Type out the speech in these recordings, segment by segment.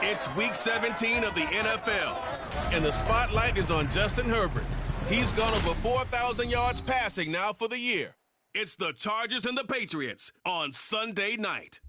It's Week 17 of the NFL, and the spotlight is on Justin Herbert. He's gone over 4,000 yards passing now for the year. It's the Chargers and the Patriots on Sunday night.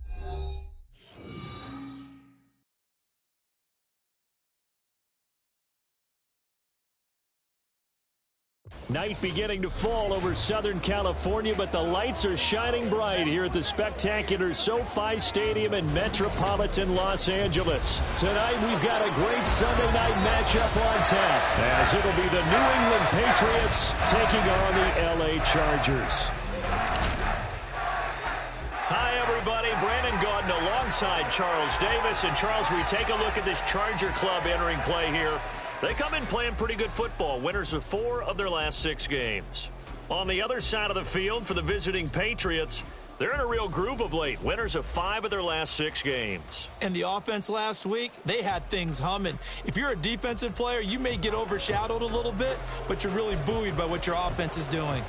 Night beginning to fall over Southern California, but the lights are shining bright here at the spectacular SoFi Stadium in metropolitan Los Angeles. Tonight we've got a great Sunday night matchup on tap, as it'll be the New England Patriots taking on the LA Chargers. Hi, everybody. Brandon Gaudin alongside Charles Davis. And, Charles, we take a look at this Charger club entering play here. They come in playing pretty good football, winners of 4 of their last 6 games. On the other side of the field for the visiting Patriots, they're in a real groove of late, winners of 5 of their last 6 games. And the offense last week, they had things humming. If you're a defensive player, you may get overshadowed a little bit, but you're really buoyed by what your offense is doing.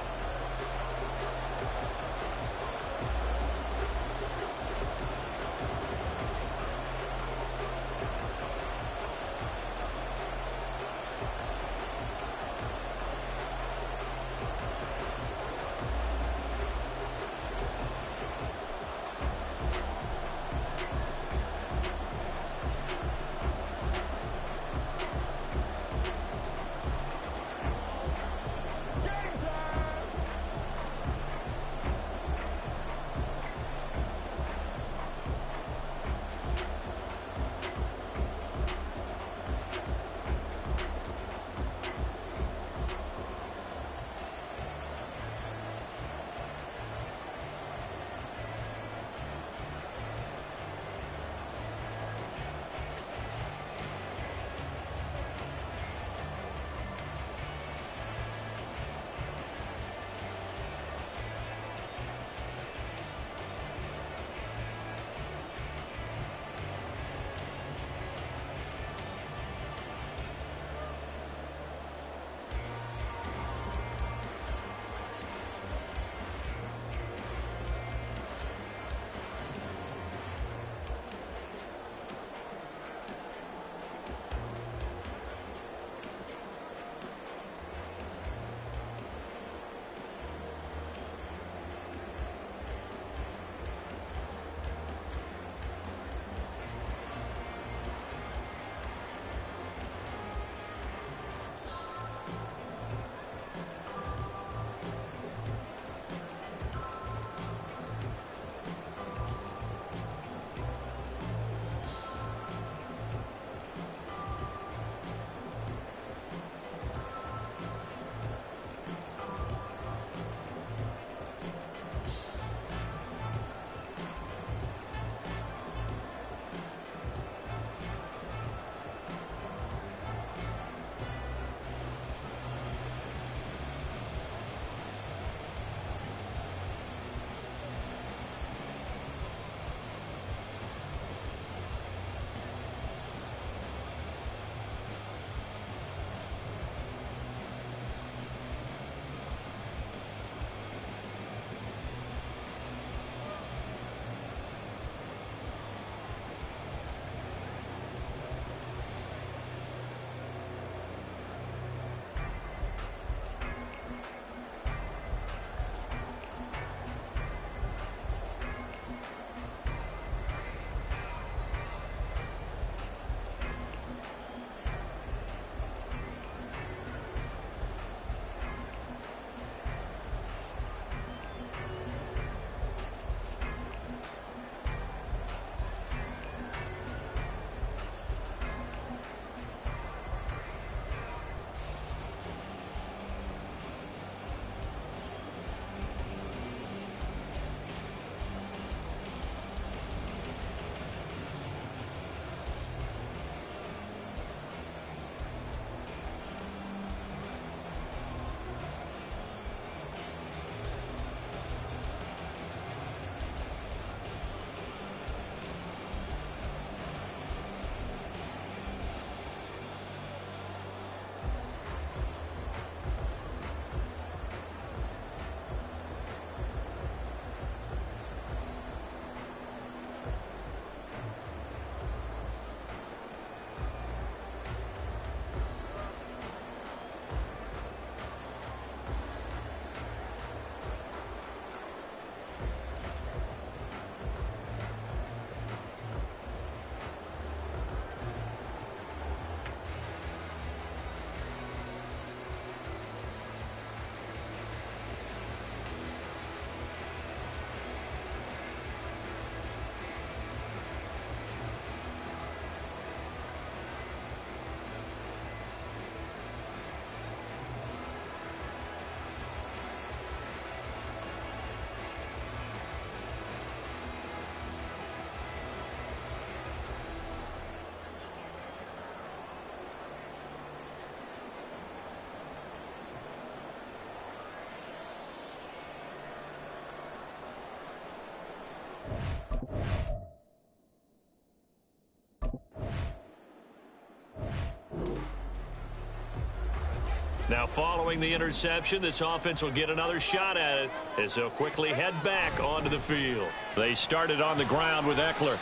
Now, following the interception, this offense will get another shot at it as they'll quickly head back onto the field. They started on the ground with Eckler.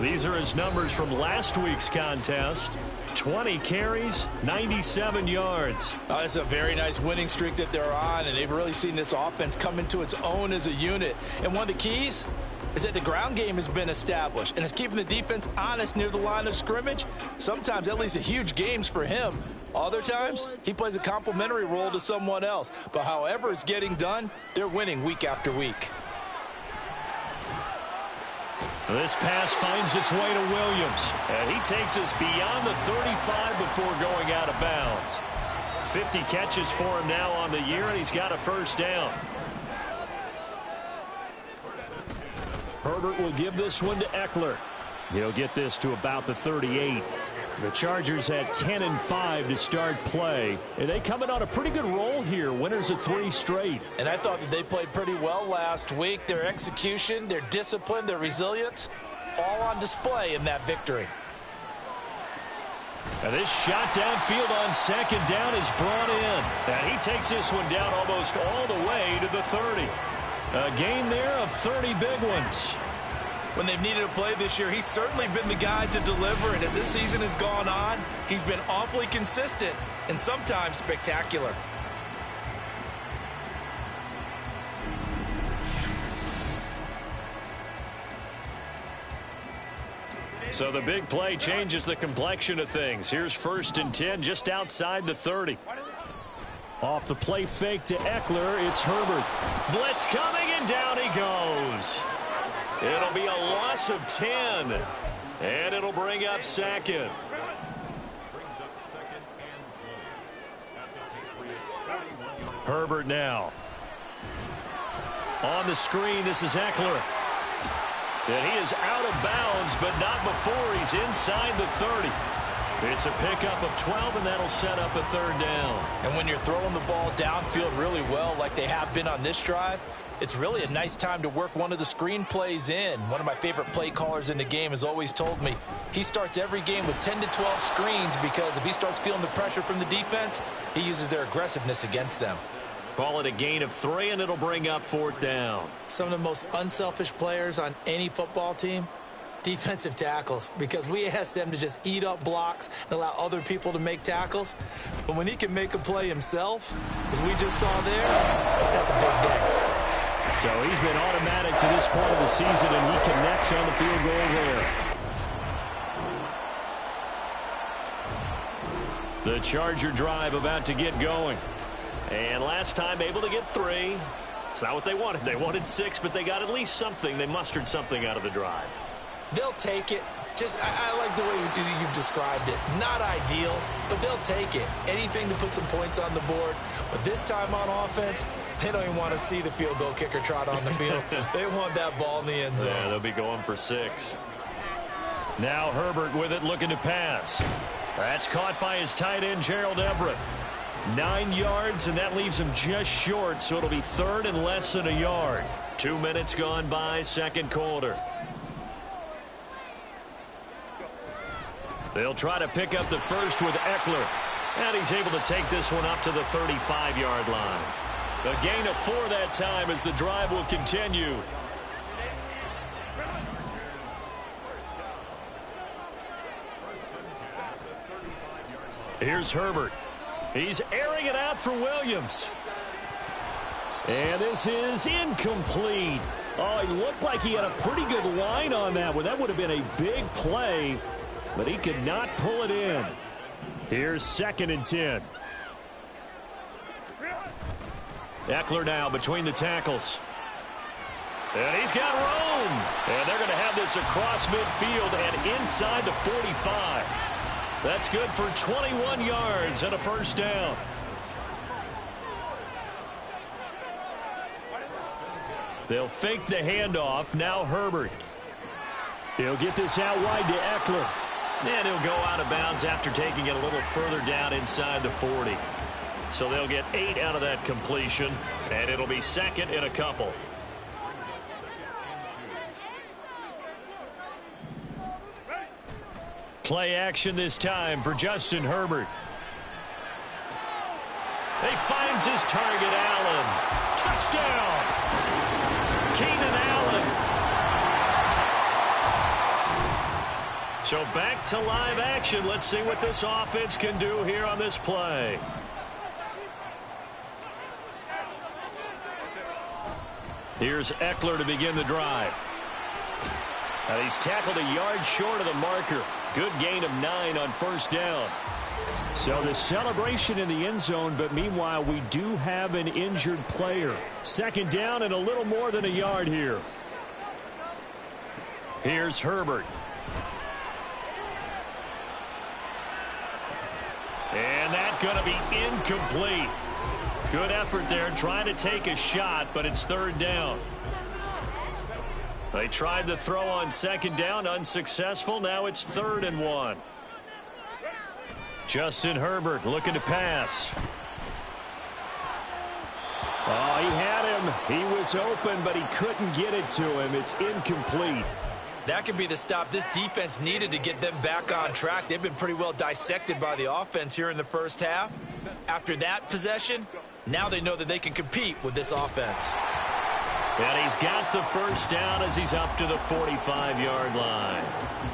These are his numbers from last week's contest. 20 carries, 97 yards. That's a very nice winning streak that they're on, and they've really seen this offense come into its own as a unit. And one of the keys is that the ground game has been established, and it's keeping the defense honest near the line of scrimmage. Sometimes that leads to huge games for him. Other times, he plays a complementary role to someone else. But however it's getting done, they're winning week after week. This pass finds its way to Williams, and he takes us beyond the 35 before going out of bounds. 50 catches for him now on the year, and he's got a first down. Herbert will give this one to Eckler. He'll get this to about the 38. The Chargers had 10-5 to start play, and they come in on a pretty good roll here. Winners of 3 straight. And I thought that they played pretty well last week. Their execution, their discipline, their resilience, all on display in that victory. And this shot downfield on second down is brought in. And he takes this one down almost all the way to the 30. A gain there of 30 big ones. When they've needed a play this year, he's certainly been the guy to deliver. And as this season has gone on, he's been awfully consistent and sometimes spectacular. So the big play changes the complexion of things. Here's 1st and 10 just outside the 30. Off the play fake to Eckler, it's Herbert. Blitz coming, and down he goes. It'll be a loss of 10, and it'll bring up second. Herbert now. On the screen, this is Eckler. And he is out of bounds, but not before he's inside the 30. It's a pickup of 12, and that'll set up a 3rd down. And when you're throwing the ball downfield really well like they have been on this drive, it's really a nice time to work one of the screen plays in. One of my favorite play callers in the game has always told me he starts every game with 10 to 12 screens because if he starts feeling the pressure from the defense, he uses their aggressiveness against them. Call it a gain of 3, and it'll bring up 4th down. Some of the most unselfish players on any football team, defensive tackles, because we ask them to just eat up blocks and allow other people to make tackles. But when he can make a play himself, as we just saw there, that's a big day. So he's been automatic to this point of the season, and he connects on the field goal there. The Charger drive about to get going. And last time able to get 3. It's not what they wanted. They wanted 6, but they got at least something. They mustered something out of the drive. They'll take it. I like the way you've described it. Not ideal, but they'll take it. Anything to put some points on the board. But this time on offense, they don't even want to see the field goal kicker trot on the field. They want that ball in the end zone. Yeah, they'll be going for 6. Now Herbert with it, looking to pass. That's caught by his tight end, Gerald Everett. 9 yards, and that leaves him just short, so it'll be 3rd and less than a yard. 2 minutes gone by, 2nd quarter. They'll try to pick up the first with Eckler. And he's able to take this one up to the 35-yard line. A gain of 4 that time as the drive will continue. Here's Herbert. He's airing it out for Williams. And this is incomplete. Oh, he looked like he had a pretty good line on that one. That would have been a big play, but he could not pull it in. Here's 2nd and 10. Eckler now between the tackles. And he's got room. And they're going to have this across midfield and inside the 45. That's good for 21 yards and a first down. They'll fake the handoff. Now Herbert. He'll get this out wide to Eckler. And he'll go out of bounds after taking it a little further down inside the 40. So they'll get 8 out of that completion, and it'll be 2nd and a couple. Play action this time for Justin Herbert. He finds his target, Allen. Touchdown! Keenan Allen. So back to live action. Let's see what this offense can do here on this play. Here's Eckler to begin the drive. Now he's tackled a yard short of the marker. Good gain of 9 on first down. So the celebration in the end zone, but meanwhile we do have an injured player. Second down and a little more than a yard here. Here's Herbert. And that's going to be incomplete. Good effort there trying to take a shot, but it's third down. They tried to throw on second down, unsuccessful. Now it's 3rd and 1. Justin Herbert looking to pass. Oh, he had him. He was open, but he couldn't get it to him. It's incomplete. That could be the stop this defense needed to get them back on track. They've been pretty well dissected by the offense here in the first half. After that possession, now they know that they can compete with this offense. And he's got the first down as he's up to the 45-yard line.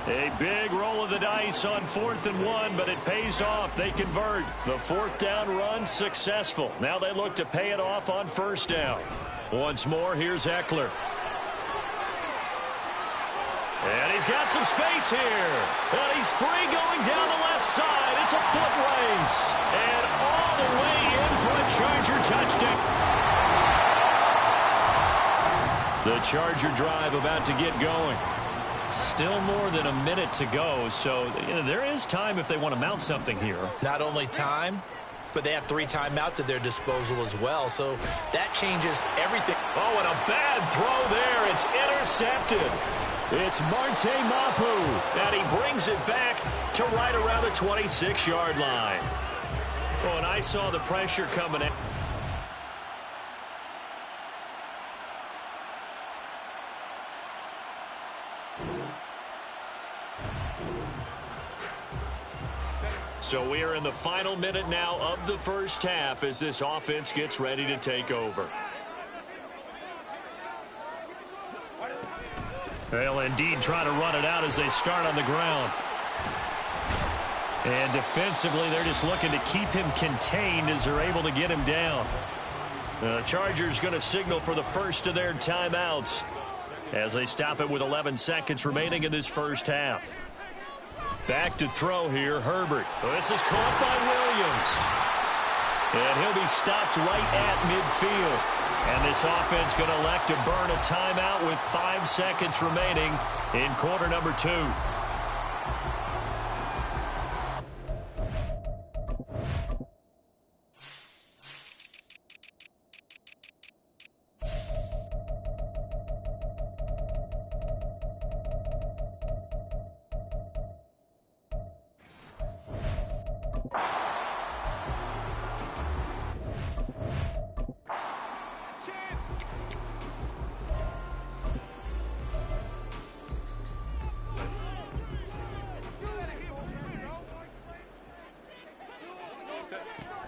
A big roll of the dice on 4th and 1, but it pays off. They convert. The 4th down run successful. Now they look to pay it off on first down. Once more, here's Eckler. And he's got some space here. And he's free going down the left side. It's a foot race. And all the way in for a Charger touchdown. The Charger drive about to get going. Still more than a minute to go, so there is time if they want to mount something here. Not only time, but they have 3 timeouts at their disposal as well, so that changes everything. Oh, and a bad throw there. It's intercepted. It's Marte Mapu, and he brings it back to right around the 26-yard line. Oh, and I saw the pressure coming in. So we are in the final minute now of the first half as this offense gets ready to take over. They'll indeed try to run it out as they start on the ground. And defensively, they're just looking to keep him contained as they're able to get him down. The Chargers going to signal for the first of their timeouts as they stop it with 11 seconds remaining in this first half. Back to throw here, Herbert. This is caught by Williams. And he'll be stopped right at midfield. And this offense going to elect to burn a timeout with 5 seconds remaining in quarter number 2.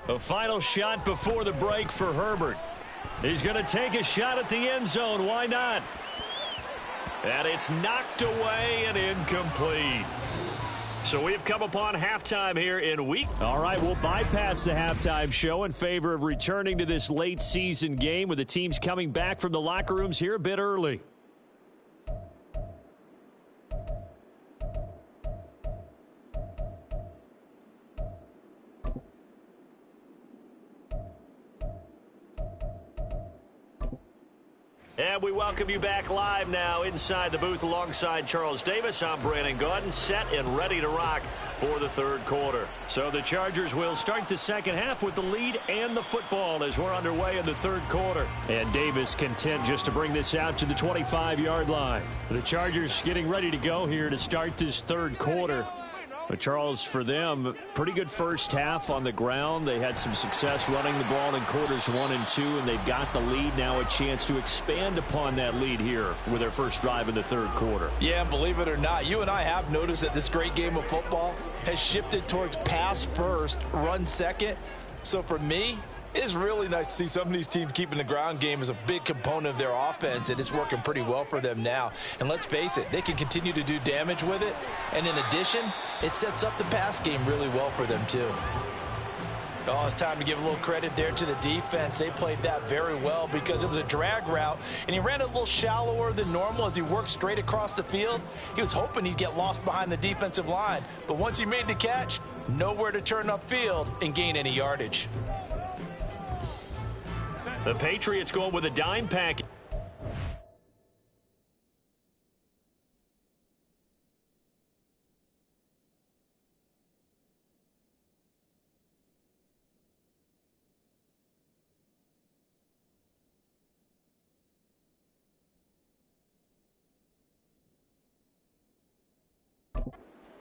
A final shot before the break for Herbert. He's going to take a shot at the end zone. Why not? And it's knocked away and incomplete. So we have come upon halftime here in week. All right, we'll bypass the halftime show in favor of returning to this late season game with the teams coming back from the locker rooms here a bit early. And we welcome you back live now inside the booth alongside Charles Davis. I'm Brandon Gaudin, set and ready to rock for the third quarter. So the Chargers will start the second half with the lead and the football as we're underway in the third quarter. And Davis content just to bring this out to the 25-yard line. The Chargers getting ready to go here to start this third quarter. But Charles, for them, pretty good first half on the ground. They had some success running the ball in quarters 1 and 2, and they've got the lead. Now a chance to expand upon that lead here with their first drive in the third quarter. Yeah, believe it or not, you and I have noticed that this great game of football has shifted towards pass first, run second. So for me, It's really nice to see some of these teams keeping the ground game as a big component of their offense, and it's working pretty well for them now. And let's face it, they can continue to do damage with it. And in addition, it sets up the pass game really well for them too. Oh, it's time to give a little credit there to the defense. They played that very well because it was a drag route, and he ran it a little shallower than normal as he worked straight across the field. He was hoping he'd get lost behind the defensive line, but once he made the catch, nowhere to turn upfield and gain any yardage. The Patriots going with a dime package.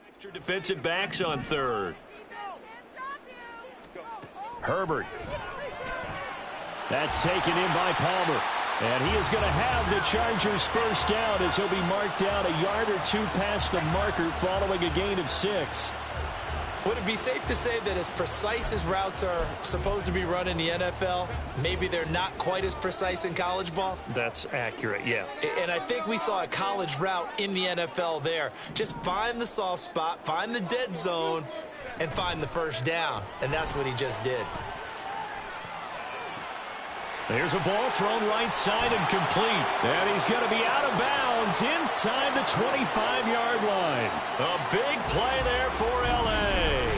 Extra defensive backs on third. Herbert. That's taken in by Palmer. And he is going to have the Chargers first down as he'll be marked down a yard or two past the marker following a gain of 6. Would it be safe to say that as precise as routes are supposed to be run in the NFL, maybe they're not quite as precise in college ball? That's accurate, yeah. And I think we saw a college route in the NFL there. Just find the soft spot, find the dead zone, and find the first down. And that's what he just did. There's a ball thrown right side and complete. And he's going to be out of bounds inside the 25-yard line. A big play there for L.A.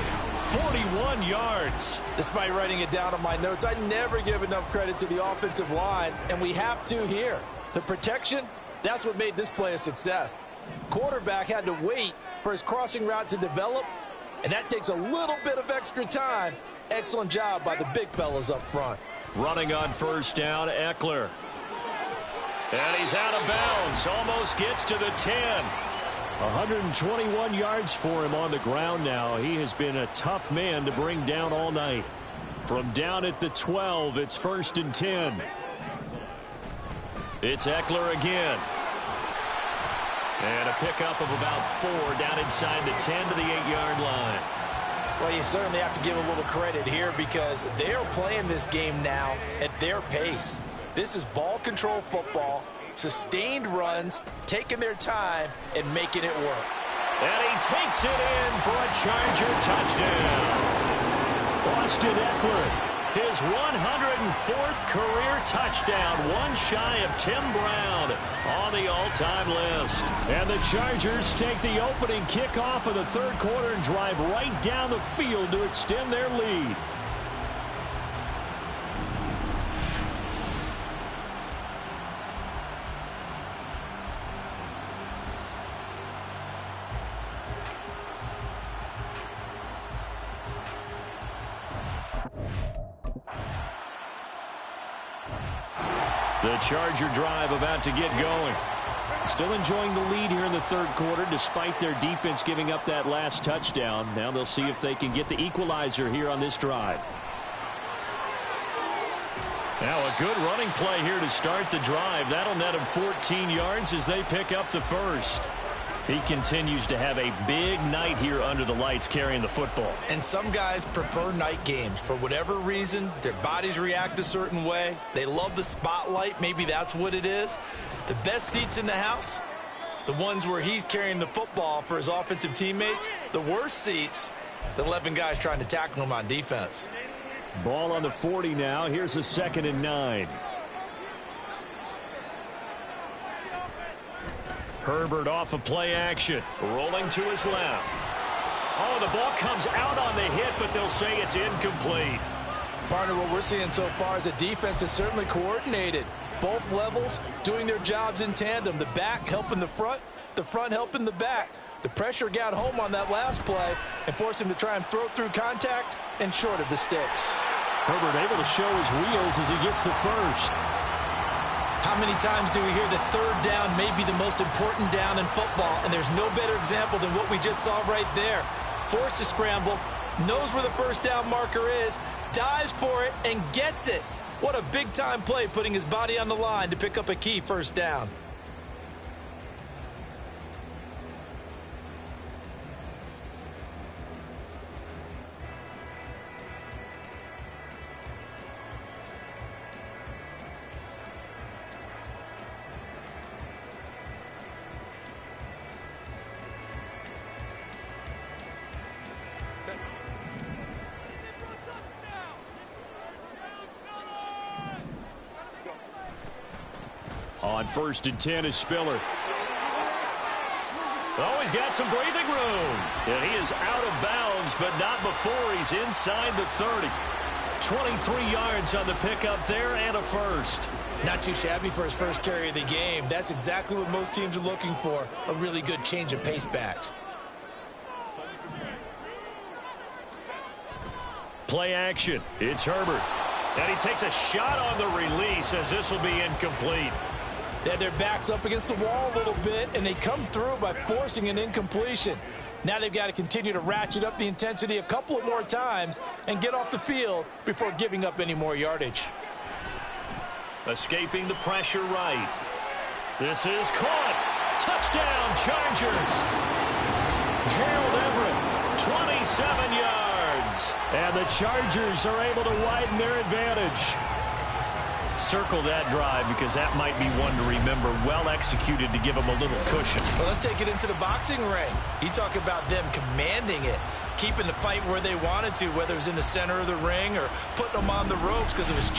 41 yards. Despite writing it down on my notes, I never give enough credit to the offensive line, and we have to here. The protection, that's what made this play a success. Quarterback had to wait for his crossing route to develop, and that takes a little bit of extra time. Excellent job by the big fellas up front. Running on first down, Eckler. And he's out of bounds. Almost gets to the 10. 121 yards for him on the ground now. He has been a tough man to bring down all night. From down at the 12, it's 1st and 10. It's Eckler again. And a pickup of about 4 down inside the 10 to the 8-yard line. Well, you certainly have to give a little credit here because they're playing this game now at their pace. This is ball control football, sustained runs, taking their time, and making it work. And he takes it in for a Charger touchdown. Austin Eckler, his 104th career touchdown, one shy of Tim Brown on the all-time list. And the Chargers take the opening kickoff of the third quarter and drive right down the field to extend their lead. The Charger drive about to get going. Still enjoying the lead here in the third quarter despite their defense giving up that last touchdown. Now they'll see if they can get the equalizer here on this drive. Now a good running play here to start the drive. That'll net him 14 yards as they pick up the first. He continues to have a big night here under the lights carrying the football. And some guys prefer night games. For whatever reason, their bodies react a certain way. They love the spotlight. Maybe that's what it is. The best seats in the house, the ones where he's carrying the football for his offensive teammates. The worst seats, the 11 guys trying to tackle him on defense. Ball on the 40 now. Here's a 2nd and 9. Herbert off of play action. Rolling to his left. Oh, the ball comes out on the hit, but they'll say it's incomplete. Partner, what we're seeing so far is a defense that's certainly coordinated. Both levels doing their jobs in tandem. The back helping the front helping the back. The pressure got home on that last play and forced him to try and throw through contact and short of the sticks. Herbert able to show his wheels as he gets the first. How many times do we hear that third down may be the most important down in football, and there's no better example than what we just saw right there. Forced to scramble, knows where the first down marker is, dives for it, and gets it. What a big-time play, putting his body on the line to pick up a key first down. On 1st and 10 is Spiller. Oh, he's got some breathing room. And he is out of bounds, but not before he's inside the 30. 23 yards on the pickup there and a first. Not too shabby for his first carry of the game. That's exactly what most teams are looking for, a really good change of pace back. Play action. It's Herbert. And he takes a shot on the release as this will be incomplete. They had their backs up against the wall a little bit, and they come through by forcing an incompletion. Now they've got to continue to ratchet up the intensity a couple of more times and get off the field before giving up any more yardage. Escaping the pressure right. This is caught. Touchdown, Chargers. Gerald Everett, 27 yards. And the Chargers are able to widen their advantage. Circle that drive because that might be one to remember. Well executed to give them a little cushion. Well, let's take it into the boxing ring. You talk about them commanding it, keeping the fight where they wanted to, whether it was in the center of the ring or putting them on the ropes because it was...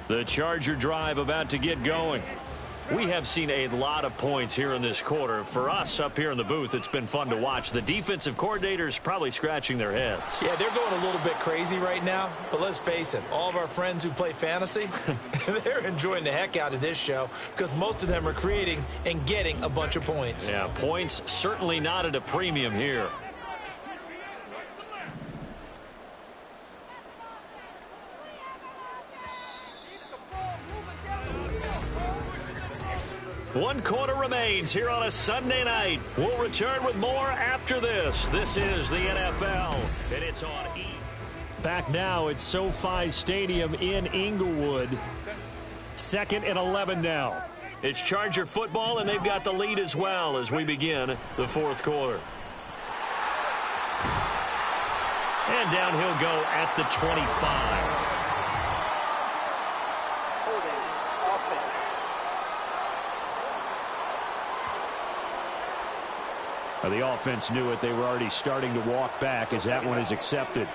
The Charger drive about to get going. We have seen a lot of points here in this quarter. For us up here in the booth, it's been fun to watch. The defensive coordinators probably scratching their heads. Yeah, they're going a little bit crazy right now. But let's face it, all of our friends who play fantasy, they're enjoying the heck out of this show because most of them are creating and getting a bunch of points. Yeah, points certainly not at a premium here. One quarter remains here on a Sunday night. We'll return with more after this. This is the NFL, and it's on E. Back now at SoFi Stadium in Inglewood. 2nd and 11 now. It's Charger football, and they've got the lead as well as we begin the 4th quarter. And down he'll go at the 25. The offense knew it. They were already starting to walk back as that one is accepted. Are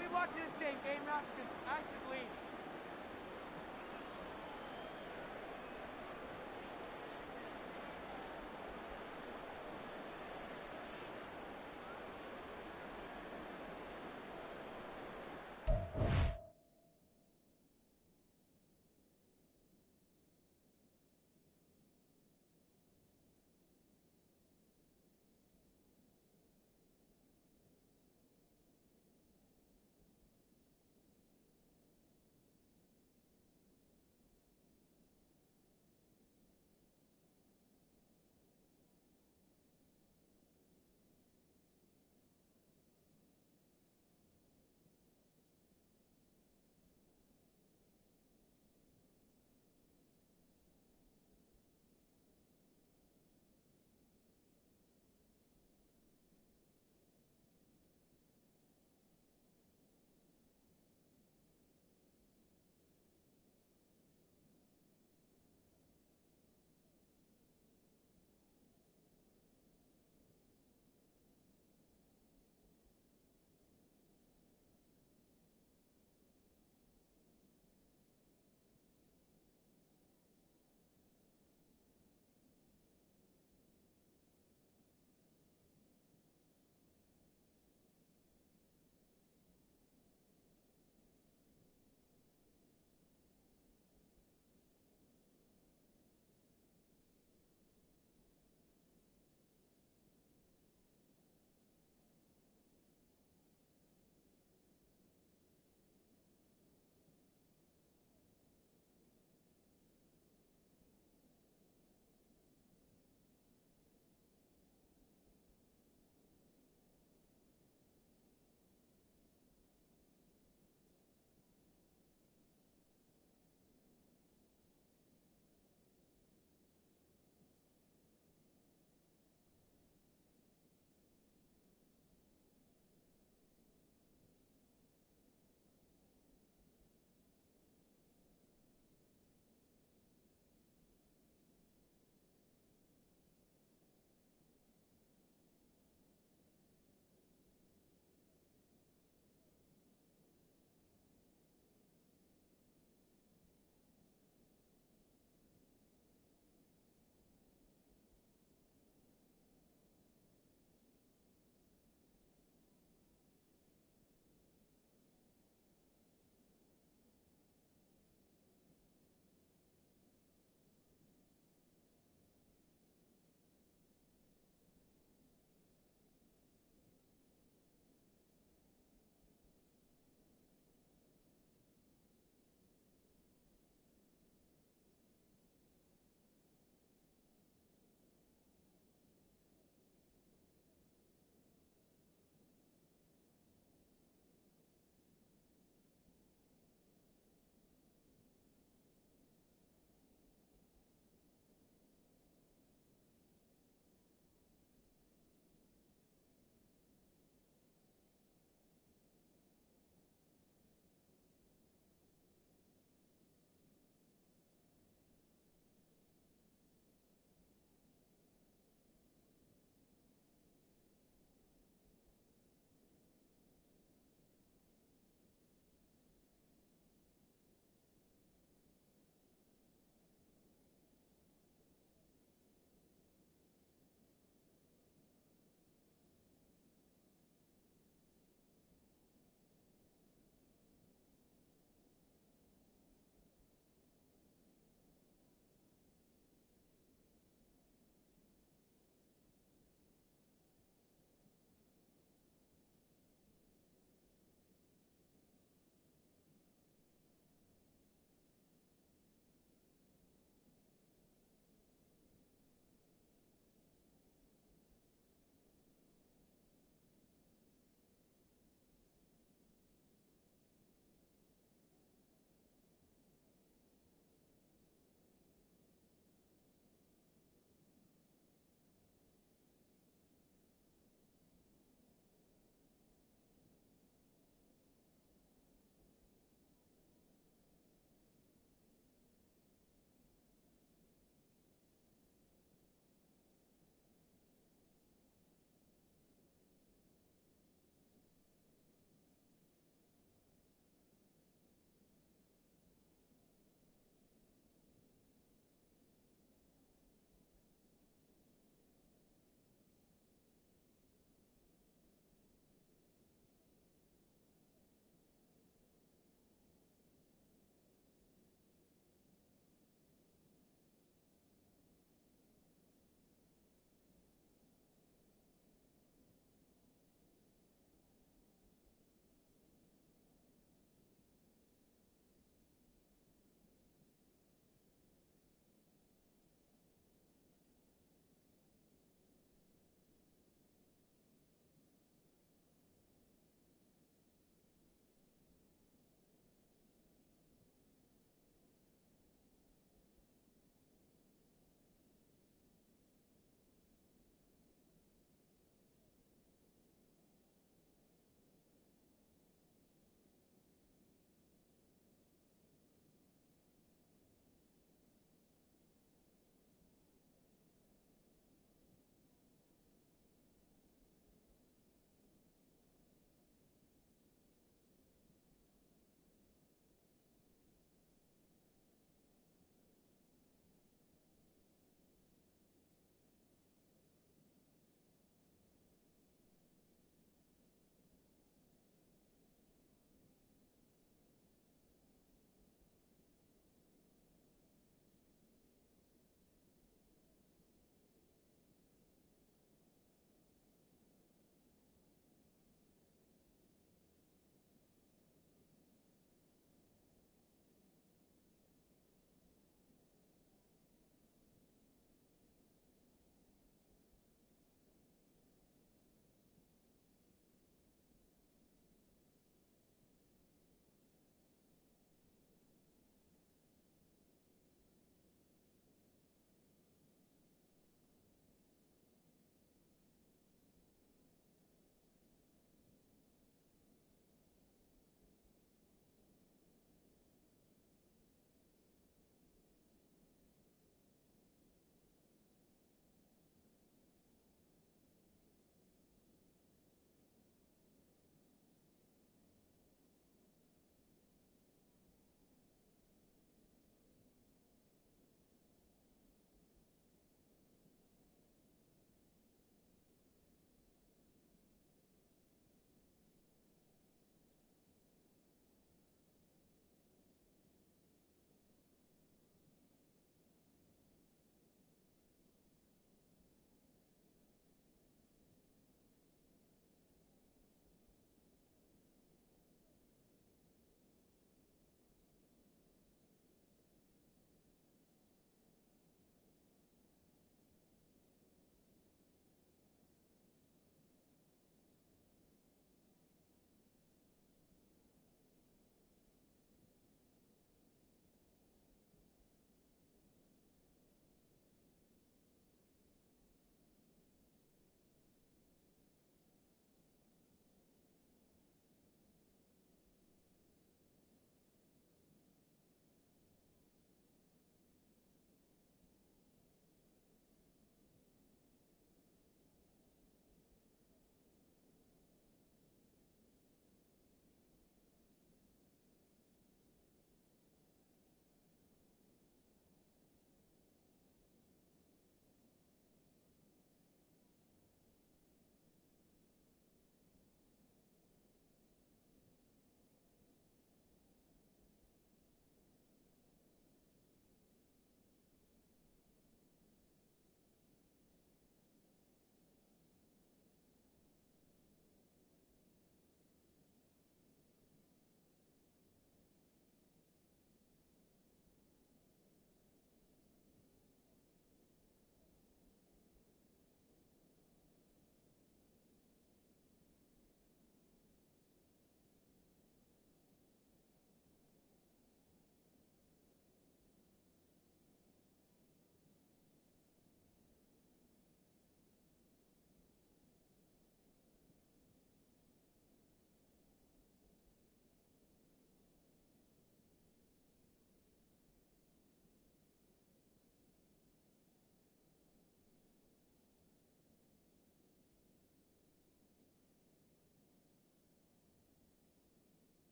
we watching the same game now? Because I should leave.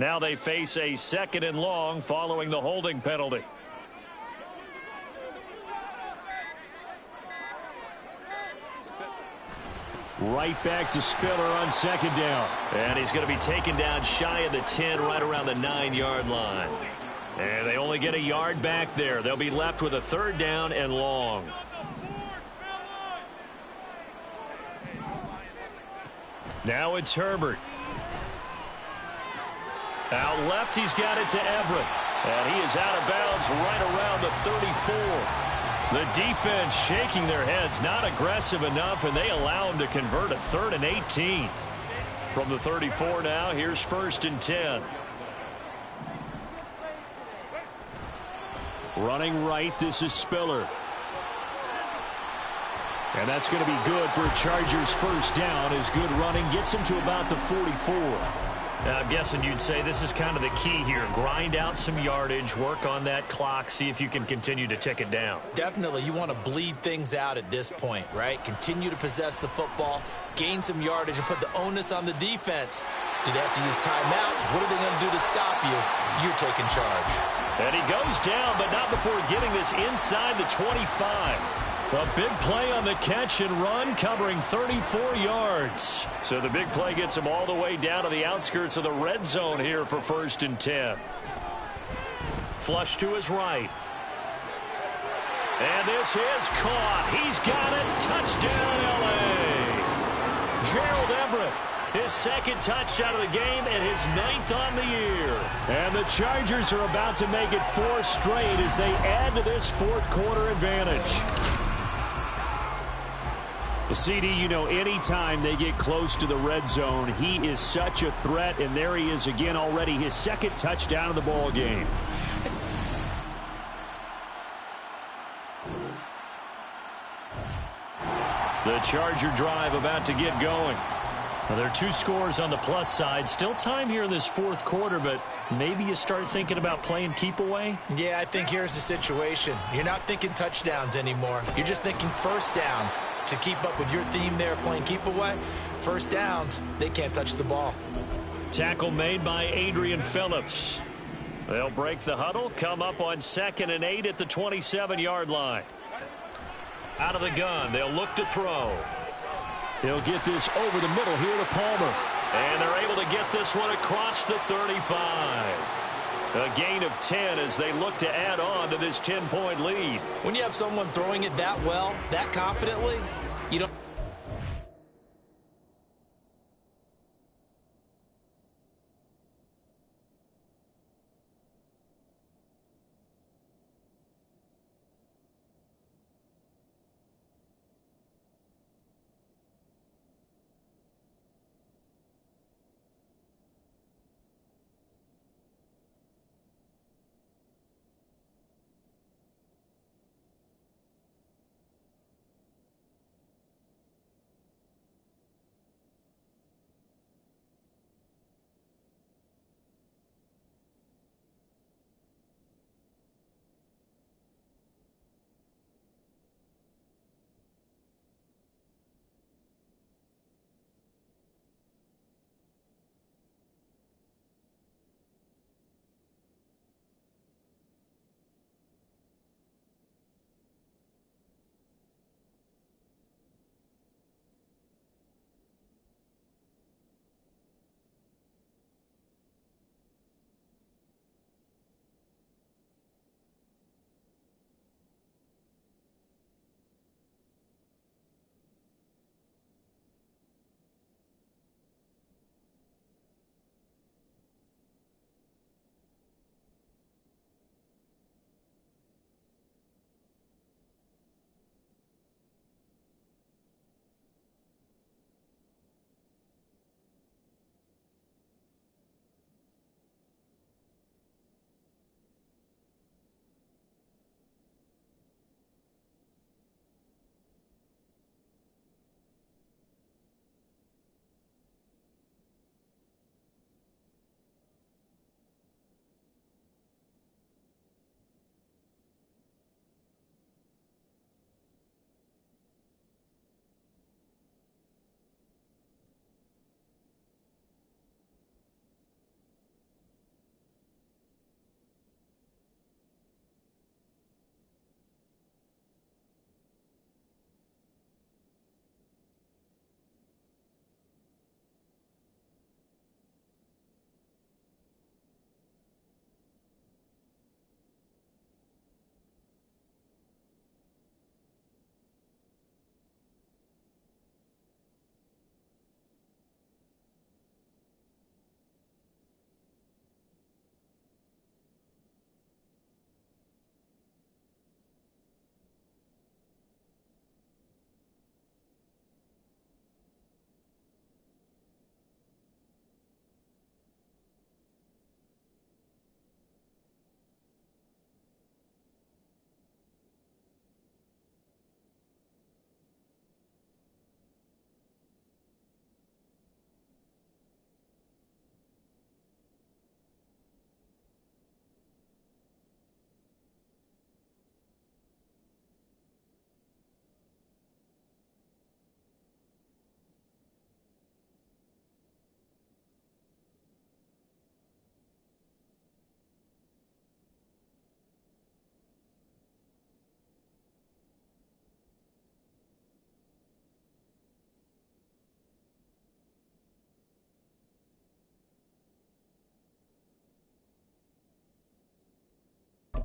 Now they face a 2nd and long following the holding penalty. Right back to Spiller on 2nd down. And he's going to be taken down shy of the 10, right around the 9-yard line. And they only get a yard back there. They'll be left with a 3rd down and long. Now it's Herbert. Out left, he's got it to Everett. And he is out of bounds right around the 34. The defense shaking their heads, not aggressive enough, and they allow him to convert a 3rd and 18. From the 34 now, here's 1st and 10. Running right, this is Spiller. And that's going to be good for a Chargers 1st down as good running gets him to about the 44. I'm guessing you'd say this is kind of the key here. Grind out some yardage, work on that clock, see if you can continue to tick it down. Definitely, you want to bleed things out at this point, right? Continue to possess the football, gain some yardage, and put the onus on the defense. Do they have to use timeouts? What are they going to do to stop you? You're taking charge. And he goes down, but not before getting this inside the 25. A big play on the catch and run, covering 34 yards. So the big play gets him all the way down to the outskirts of the red zone here for 1st and 10. Flush to his right. And this is caught. He's got it. Touchdown, L.A. Gerald Everett, his 2nd touchdown of the game and his 9th on the year. And the Chargers are about to make it 4 straight as they add to this 4th quarter advantage. CD, you know, anytime they get close to the red zone, he is such a threat, and there he is again already, his 2nd touchdown of the ball game. The Charger drive about to get going. Well, there are 2 scores on the plus side. Still time here in this 4th quarter, but maybe you start thinking about playing keep away? Yeah, I think here's the situation. You're not thinking touchdowns anymore. You're just thinking 1st downs. To keep up with your theme there, playing keep away, 1st downs, they can't touch the ball. Tackle made by Adrian Phillips. They'll break the huddle, come up on 2nd and 8 at the 27-yard line. Out of the gun, they'll look to throw. He'll get this over the middle here to Palmer. And they're able to get this one across the 35. A gain of 10 as they look to add on to this 10-point lead. When you have someone throwing it that well, that confidently, you don't...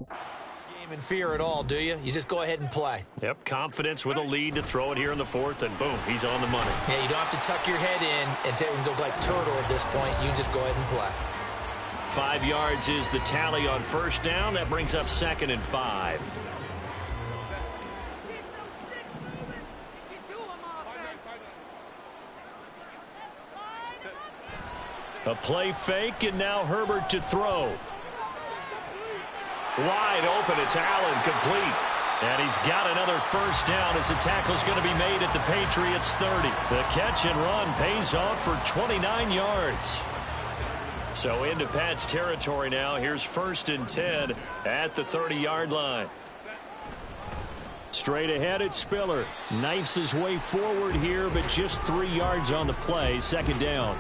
Game in fear at all, do you? You just go ahead and play. Yep, confidence with a lead to throw it here in the fourth, and boom, he's on the money. Yeah, you don't have to tuck your head in and go like turtle at this point. You just go ahead and play. 5 yards is the tally on first down. That brings up 2nd and 5. A play fake, and now Herbert to throw. Wide open, it's Allen, complete. And he's got another first down as the tackle's going to be made at the Patriots 30. The catch and run pays off for 29 yards. So into Pat's territory now. Here's 1st and 10 at the 30-yard line. Straight ahead, it's Spiller. Knifes his way forward here, but just 3 yards on the play. 2nd down.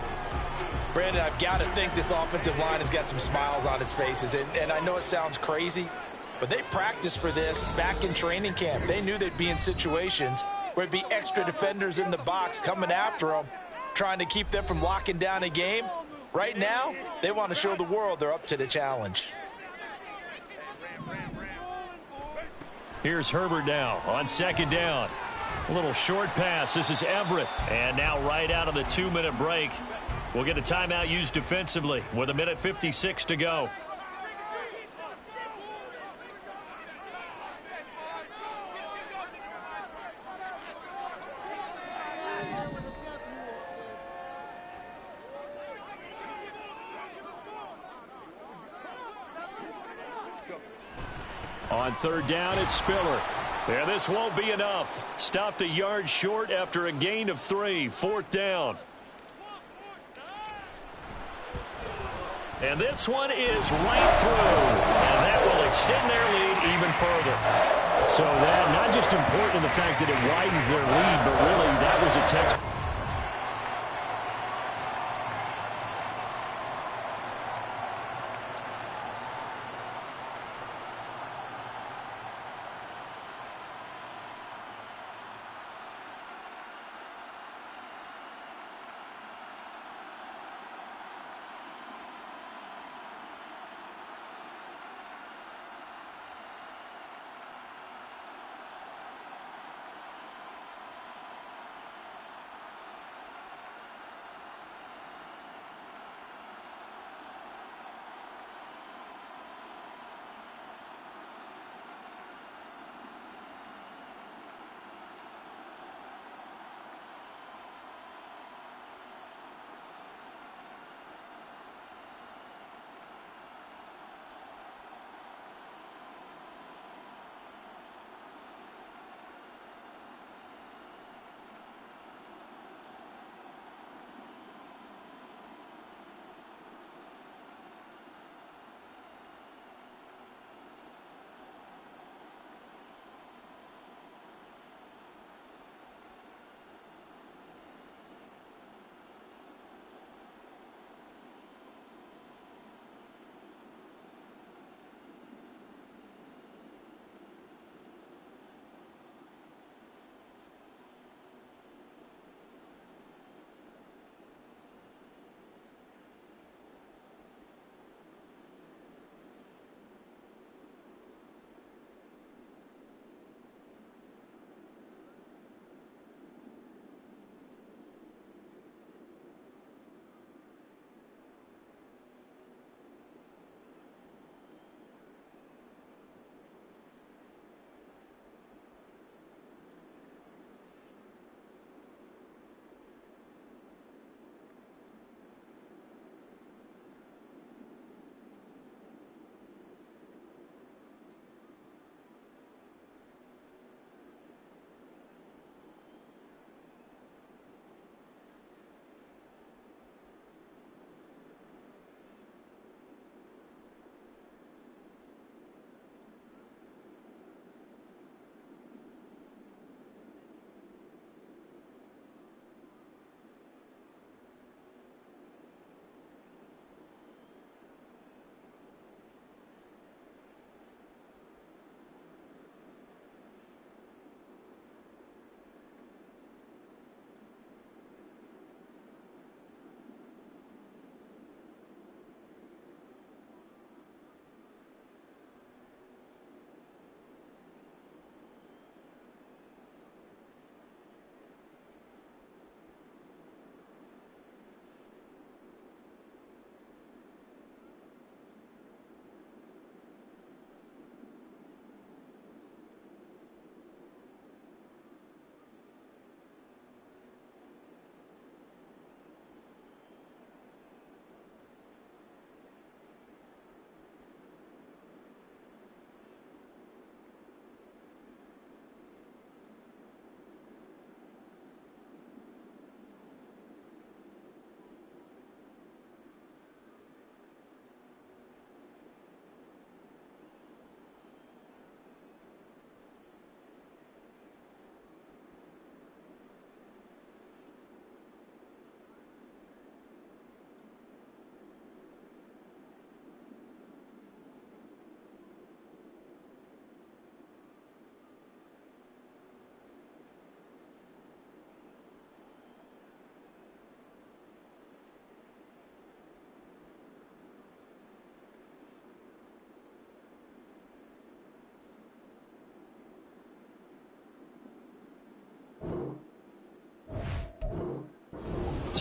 Brandon, I've got to think this offensive line has got some smiles on its faces. And I know it sounds crazy, but they practiced for this back in training camp. They knew they'd be in situations where there'd be extra defenders in the box coming after them, trying to keep them from locking down a game. Right now, they want to show the world they're up to the challenge. Here's Herbert now on 2nd down. A little short pass. This is Everett. And now right out of the 2-minute break, we'll get a timeout used defensively with 1:56 to go. On 3rd down, it's Spiller. And this won't be enough. Stopped a yard short after a gain of 3. 4th down. And this one is right through. And that will extend their lead even further. So that not just important in the fact that it widens their lead, but really that was a text.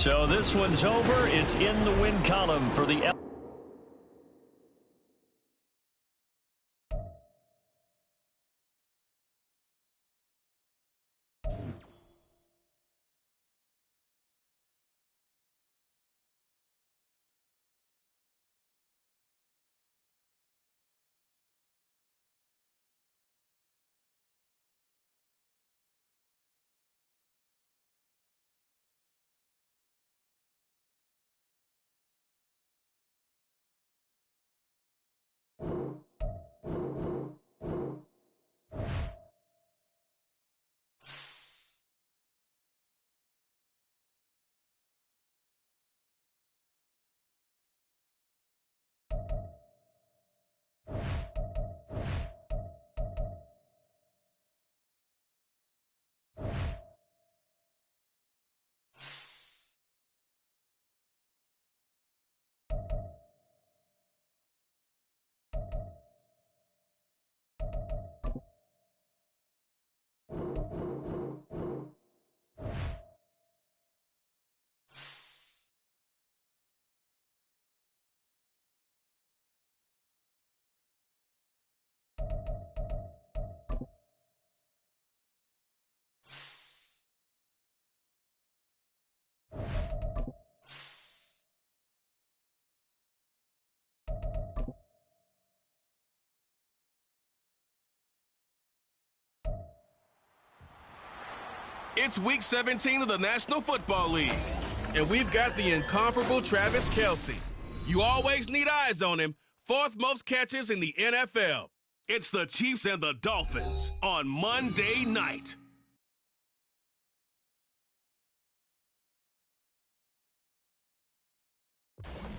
So this one's over. It's in the win column for the It's Week 17 of the National Football League, and we've got the incomparable Travis Kelce. You always need eyes on him. Fourth most catches in the NFL. It's the Chiefs and the Dolphins on Monday night.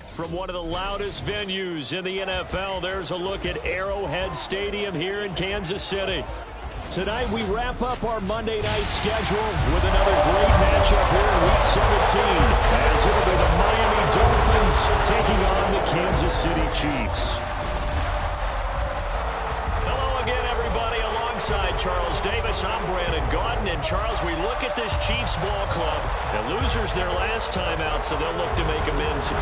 From one of the loudest venues in the NFL, there's a look at Arrowhead Stadium here in Kansas City. Tonight we wrap up our Monday night schedule with another great matchup here in Week 17, as it'll be the Miami Dolphins taking on the Kansas City Chiefs. Hello again, everybody. Alongside Charles Davis, I'm Brandon Gaudin. And Charles, we look at this Chiefs ball club. The losers their last time out, so they'll look to make amends.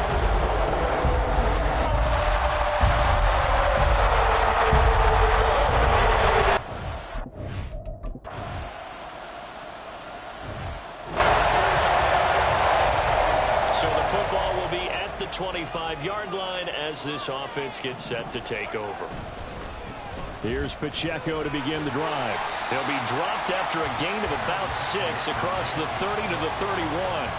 So the football will be at the 25-yard line as this offense gets set to take over. Here's Pacheco to begin the drive. He'll be dropped after a gain of about 6 across the 30 to the 31.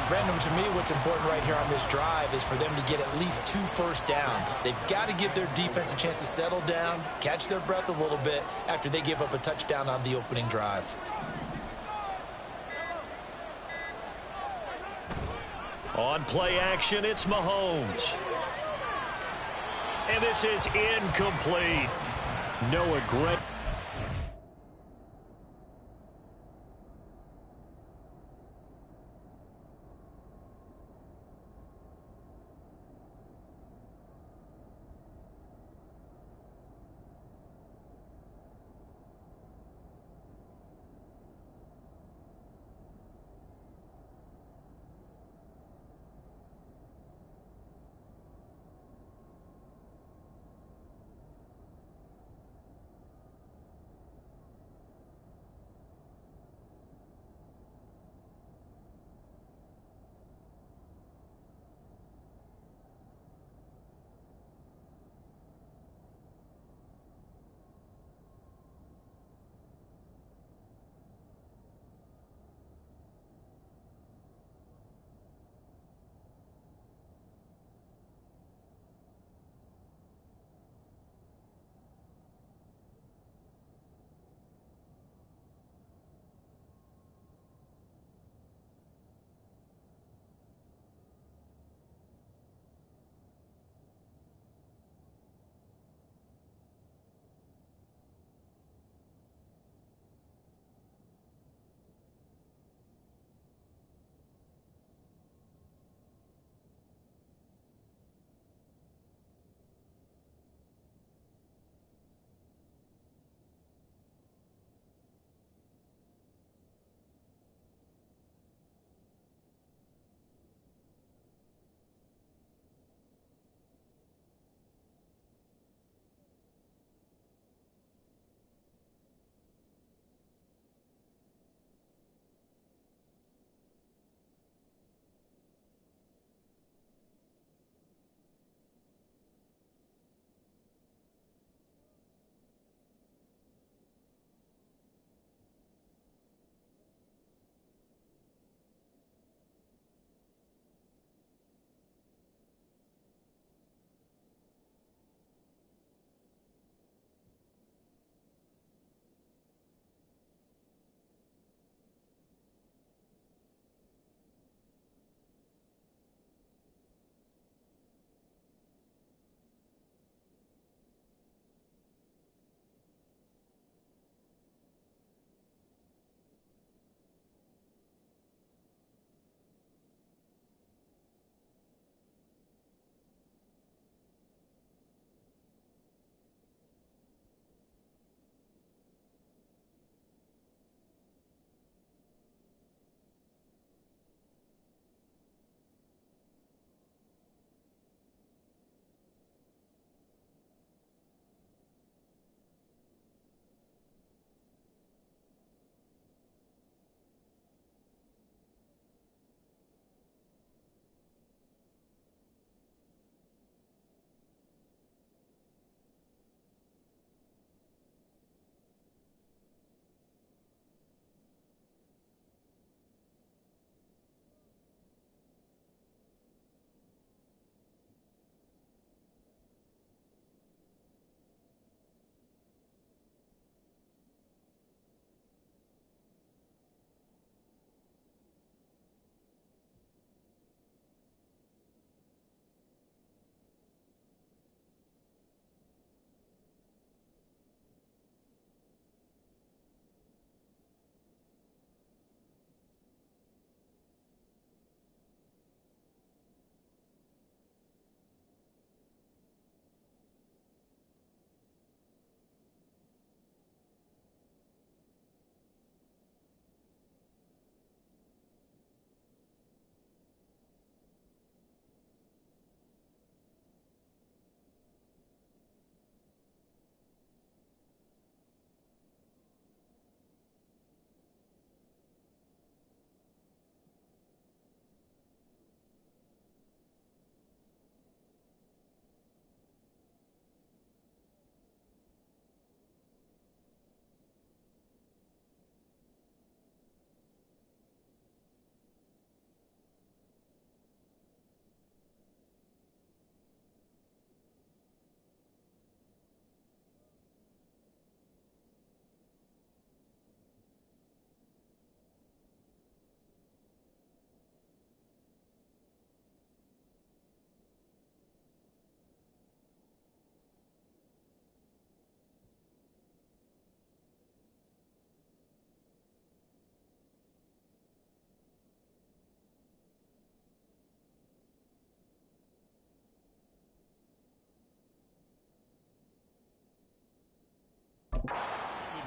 Brandon, to me, what's important right here on this drive is for them to get at least 2 first downs. They've got to give their defense a chance to settle down, catch their breath a little bit after they give up a touchdown on the opening drive. On play action, it's Mahomes. And this is incomplete. Noah Gray.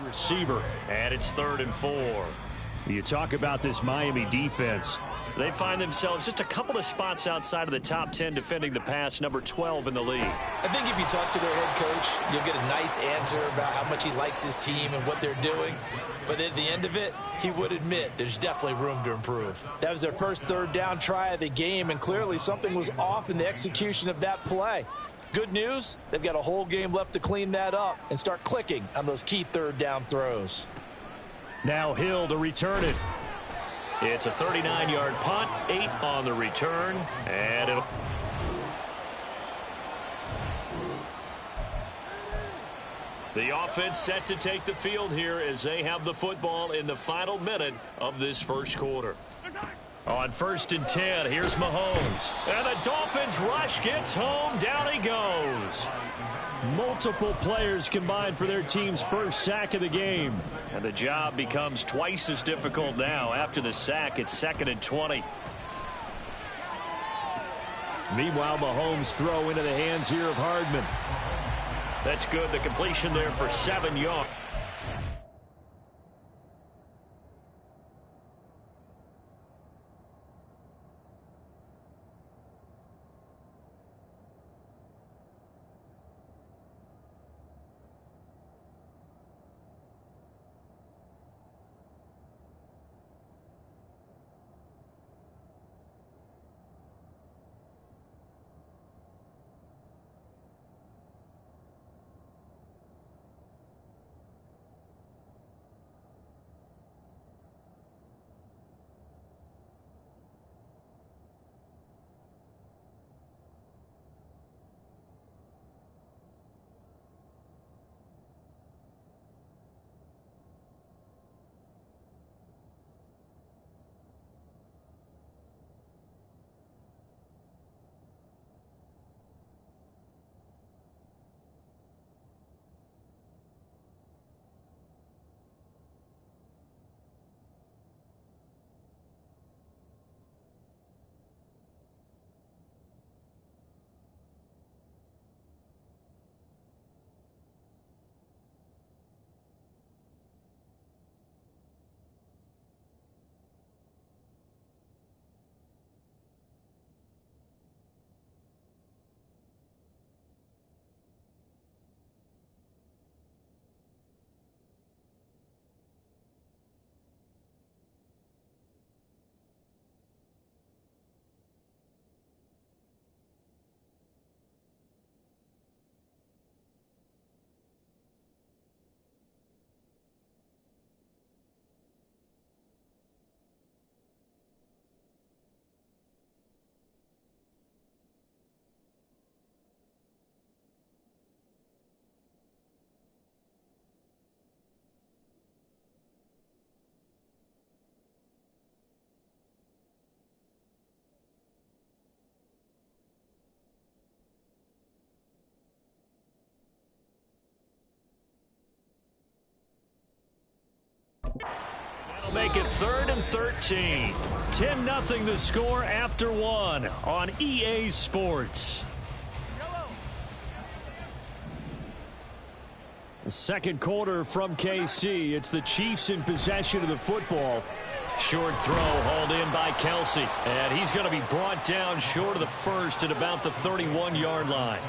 receiver, and it's 3rd and 4. You talk about this Miami defense. They find themselves just a couple of spots outside of the top 10 defending the pass, number 12 in the league. I think if you talk to their head coach, you'll get a nice answer about how much he likes his team and what they're doing. But at the end of it, he would admit there's definitely room to improve. That was their first 3rd down try of the game, and clearly something was off in the execution of that play. Good news, they've got a whole game left to clean that up and start clicking on those key 3rd down throws. Now Hill to return it. It's a 39-yard punt, 8 on the return, and it'll... The offense set to take the field here as they have the football in the final minute of this first quarter. On 1st and 10, here's Mahomes. And the Dolphins rush, gets home, down he goes. Multiple players combined for their team's first sack of the game. And the job becomes twice as difficult now. After the sack, it's 2nd and 20. Meanwhile, Mahomes throw into the hands here of Hardman. That's good. The completion there for 7 yards. That'll make it 3rd and 13. 10-0 the score after 1 on EA Sports. The second quarter from KC. It's the Chiefs in possession of the football. Short throw hauled in by Kelsey. And he's going to be brought down short of the first at about the 31-yard line.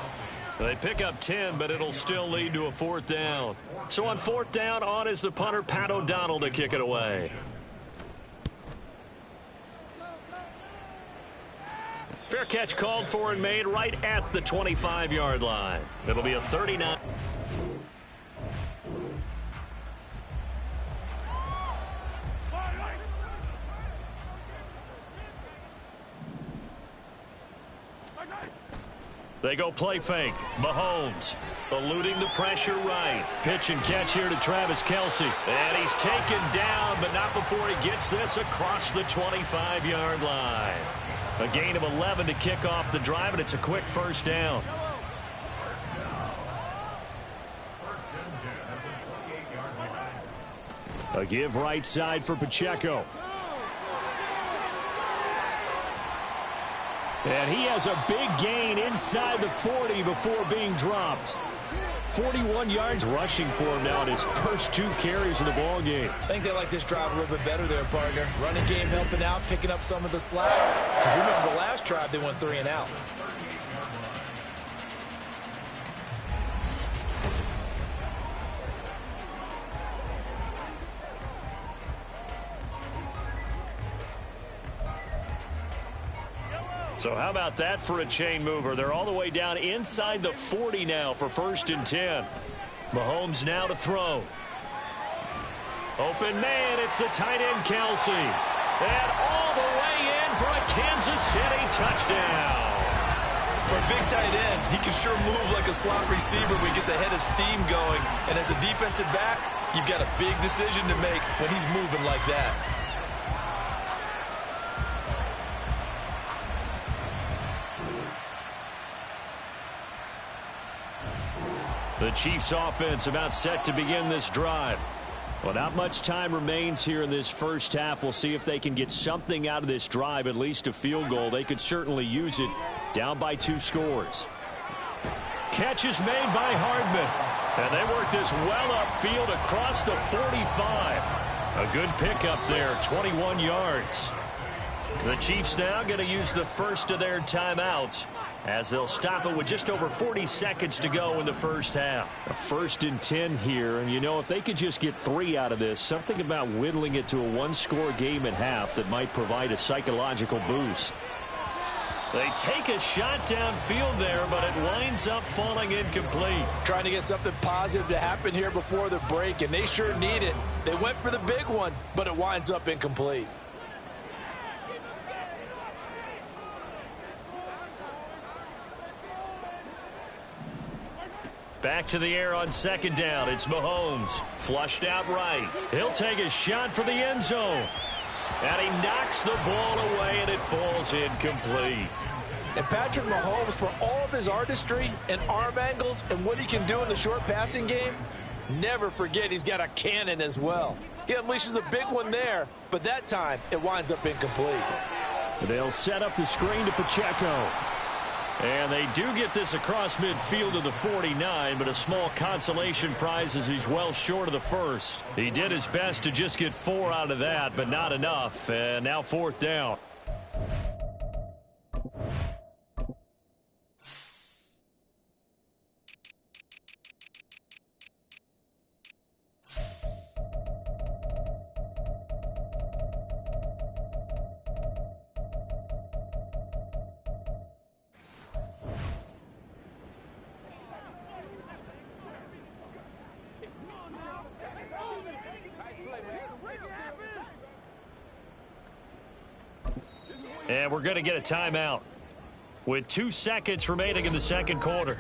They pick up 10, but it'll still lead to a 4th down. So on 4th down, on is the punter, Pat O'Donnell, to kick it away. Fair catch called for and made right at the 25-yard line. It'll be a 39. They go play fake. Mahomes eluding the pressure right. Pitch and catch here to Travis Kelsey. And he's taken down, but not before he gets this across the 25-yard line. A gain of 11 to kick off the drive, and it's a quick 1st down. A give right side for Pacheco. And he has a big gain inside the 40 before being dropped. 41 yards rushing for him now in his first 2 carries of the ball game. I think they like this drive a little bit better there, partner. Running game helping out, picking up some of the slack. Because remember the last drive, they went 3 and out. So how about that for a chain mover? They're all the way down inside the 40 now for 1st and 10. Mahomes now to throw. Open man, it's the tight end Kelsey. And all the way in for a Kansas City touchdown. For a big tight end, he can sure move like a slot receiver when he gets a head of steam going. And as a defensive back, you've got a big decision to make when he's moving like that. The Chiefs offense about set to begin this drive. Well, not much time remains here in this first half. We'll see if they can get something out of this drive, at least a field goal. They could certainly use it, down by 2 scores. Catch is made by Hardman. And they work this well upfield across the 45. A good pickup there, 21 yards. The Chiefs now going to use the first of their timeouts, as they'll stop it with just over 40 seconds to go in the first half. A 1st and 10 here, and you know, if they could just get 3 out of this, something about whittling it to a 1-score game at half that might provide a psychological boost. They take a shot downfield there, but it winds up falling incomplete. Trying to get something positive to happen here before the break, and they sure need it. They went for the big one, but it winds up incomplete. Back to the air on 2nd down. It's Mahomes. Flushed out right. He'll take a shot for the end zone. And he knocks the ball away, and it falls incomplete. And Patrick Mahomes, for all of his artistry and arm angles and what he can do in the short passing game, never forget he's got a cannon as well. He unleashes a big one there, but that time it winds up incomplete. They'll set up the screen to Pacheco. And they do get this across midfield of the 49, but a small consolation prize as he's well short of the first. He did his best to just get 4 out of that, but not enough. And now 4th down. And we're going to get a timeout with 2 seconds remaining in the 2nd quarter.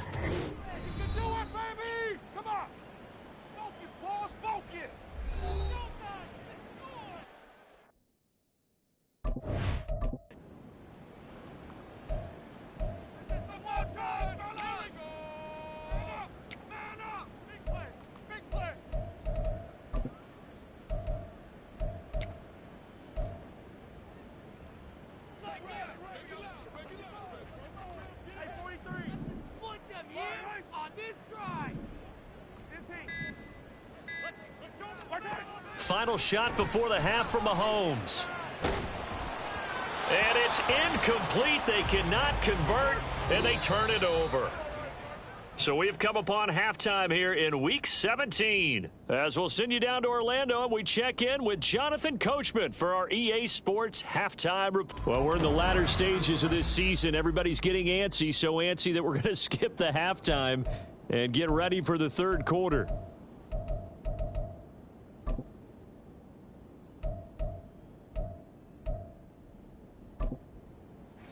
Final shot before the half from Mahomes. And it's incomplete. They cannot convert, and they turn it over. So we've come upon halftime here in Week 17. As we'll send you down to Orlando, and we check in with Jonathan Coachman for our EA Sports Halftime Report. Well, we're in the latter stages of this season. Everybody's getting antsy, so antsy that we're going to skip the halftime and get ready for the 3rd quarter.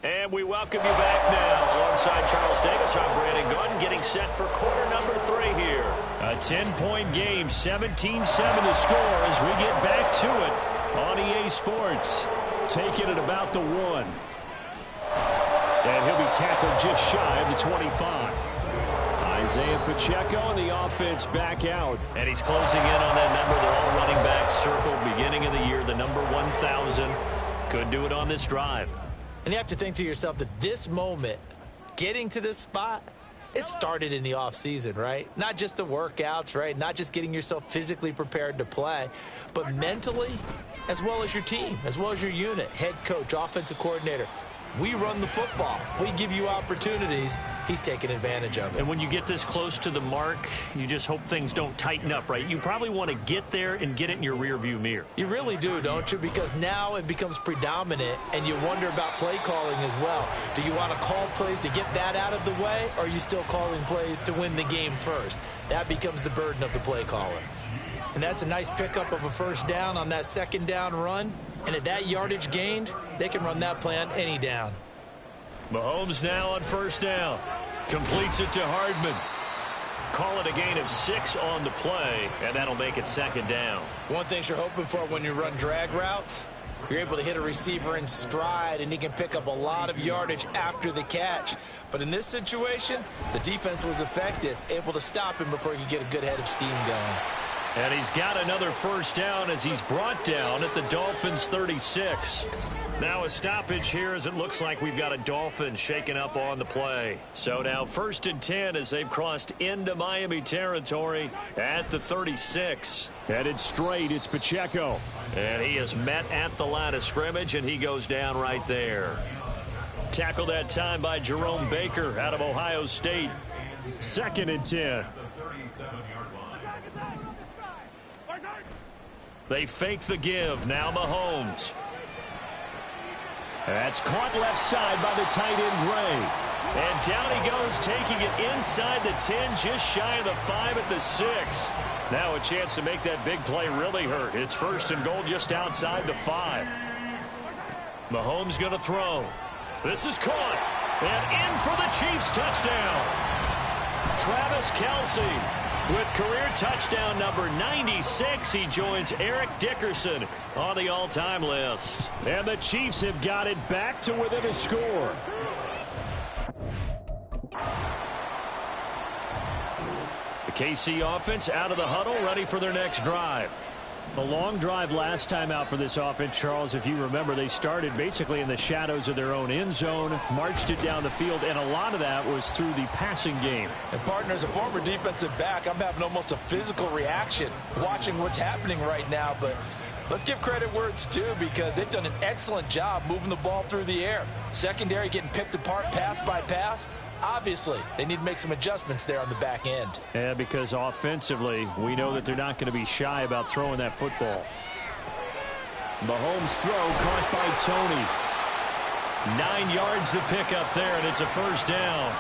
And we welcome you back now. Alongside Charles Davis, I'm Brandon Gordon, getting set for quarter number 3 here. A 10-point game, 17-7 the score as we get back to it on EA Sports. Taking it about the 1. And he'll be tackled just shy of the 25. Isaiah Pacheco and the offense back out. And he's closing in on that number. They're all running back circle beginning of the year, the number 1,000. Could do it on this drive. And you have to think to yourself that this moment, getting to this spot, it started in the offseason, right? Not just the workouts, right? Not just getting yourself physically prepared to play, but mentally, as well as your team, as well as your unit, head coach, offensive coordinator. We run the football. We give you opportunities. He's taking advantage of it. And when you get this close to the mark, you just hope things don't tighten up, right? You probably want to get there and get it in your rearview mirror. You really do, don't you? Because now it becomes predominant, and you wonder about play calling as well. Do you want to call plays to get that out of the way, or are you still calling plays to win the game first? That becomes the burden of the play caller. And that's a nice pickup of a first down on that second down run. And at that yardage gained, they can run that play on any down. Mahomes now on first down. Completes it to Hardman. Call it a gain of 6 on the play, and that'll make it second down. One thing you're hoping for when you run drag routes, you're able to hit a receiver in stride, and he can pick up a lot of yardage after the catch. But in this situation, the defense was effective, able to stop him before he could get a good head of steam going. And he's got another first down as he's brought down at the Dolphins' 36. Now a stoppage here as it looks like we've got a Dolphin shaken up on the play. So now 1st and 10 as they've crossed into Miami territory at the 36. Headed straight, it's Pacheco. And he is met at the line of scrimmage, and he goes down right there. Tackled that time by Jerome Baker out of Ohio State. 2nd and 10. They fake the give. Now Mahomes. That's caught left side by the tight end, Gray. And down he goes, taking it inside the 10, just shy of the 5 at the 6. Now a chance to make that big play really hurt. It's 1st and goal just outside the 5. Mahomes going to throw. This is caught. And in for the Chiefs touchdown. Travis Kelce. With career touchdown number 96, he joins Eric Dickerson on the all-time list. And the Chiefs have got it back to within a score. The KC offense out of the huddle, ready for their next drive. A long drive last time out for this offense, Charles. If you remember, they started basically in the shadows of their own end zone, marched it down the field, and a lot of that was through the passing game. And partner, as a former defensive back, I'm having almost a physical reaction watching what's happening right now. But let's give credit where it's due, because they've done an excellent job moving the ball through the air. Secondary getting picked apart pass by pass. Obviously, they need to make some adjustments there on the back end. Yeah, because offensively, we know that they're not going to be shy about throwing that football. Mahomes' throw caught by Tony. 9 yards to pick up there, and it's a first down.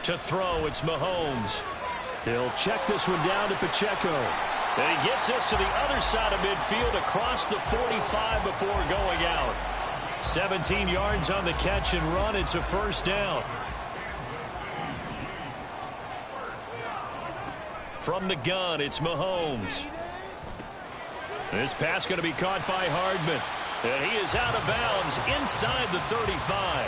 To throw, it's Mahomes. He'll check this one down to Pacheco. And he gets us to the other side of midfield across the 45 before going out. 17 yards on the catch and run. It's a first down. From the gun, it's Mahomes. This pass going to be caught by Hardman. And he is out of bounds inside the 35.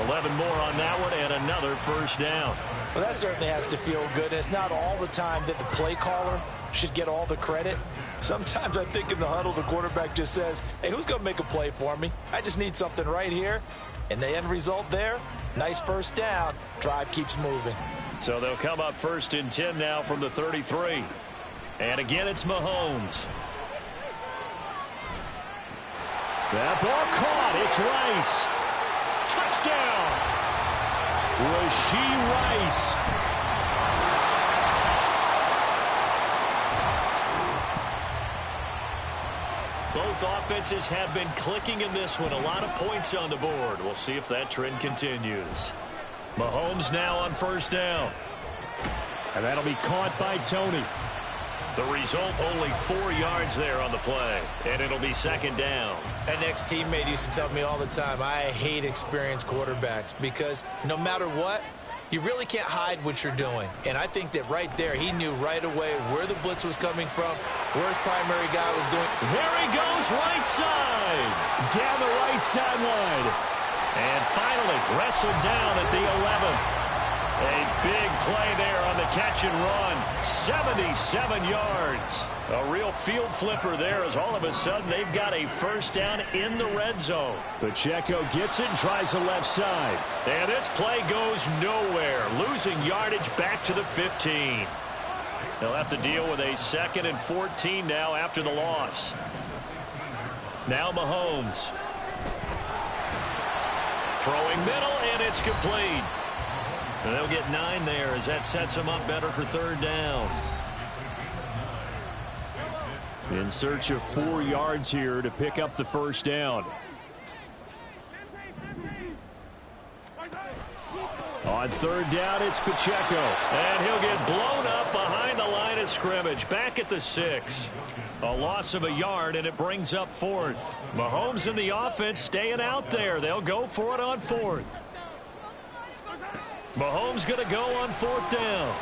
11 more on that one and another first down. Well, that certainly has to feel good. It's not all the time that the play caller should get all the credit. Sometimes I think in the huddle, the quarterback just says, hey, who's going to make a play for me? I just need something right here. And the end result there, nice first down. Drive keeps moving. So they'll come up 1st and 10 now from the 33. And again, it's Mahomes. That ball caught. It's Rice. Touchdown! Rashee Rice. Both offenses have been clicking in this one. A lot of points on the board. We'll see if that trend continues. Mahomes now on first down. And that'll be caught by Tony. The result, only 4 yards there on the play. And it'll be second down. An ex-teammate used to tell me all the time, I hate experienced quarterbacks, because no matter what, you really can't hide what you're doing. And I think that right there, he knew right away where the blitz was coming from, where his primary guy was going. There he goes, right side. Down the right sideline. And finally, wrestled down at the 11. A big play there on the catch and run. 77 yards. A real field flipper there as all of a sudden they've got a first down in the red zone. Pacheco gets it and tries the left side. And this play goes nowhere, losing yardage back to the 15. They'll have to deal with a 2nd and 14 now after the loss. Now Mahomes. Throwing middle, and it's complete. And they'll get 9 there as that sets them up better for 3rd down. In search of 4 yards here to pick up the first down. On 3rd down, it's Pacheco. And he'll get blown up behind the line of scrimmage. Back at the 6. A loss of a yard, and it brings up 4th. Mahomes and the offense staying out there. They'll go for it on 4th. Mahomes going to go on 4th down.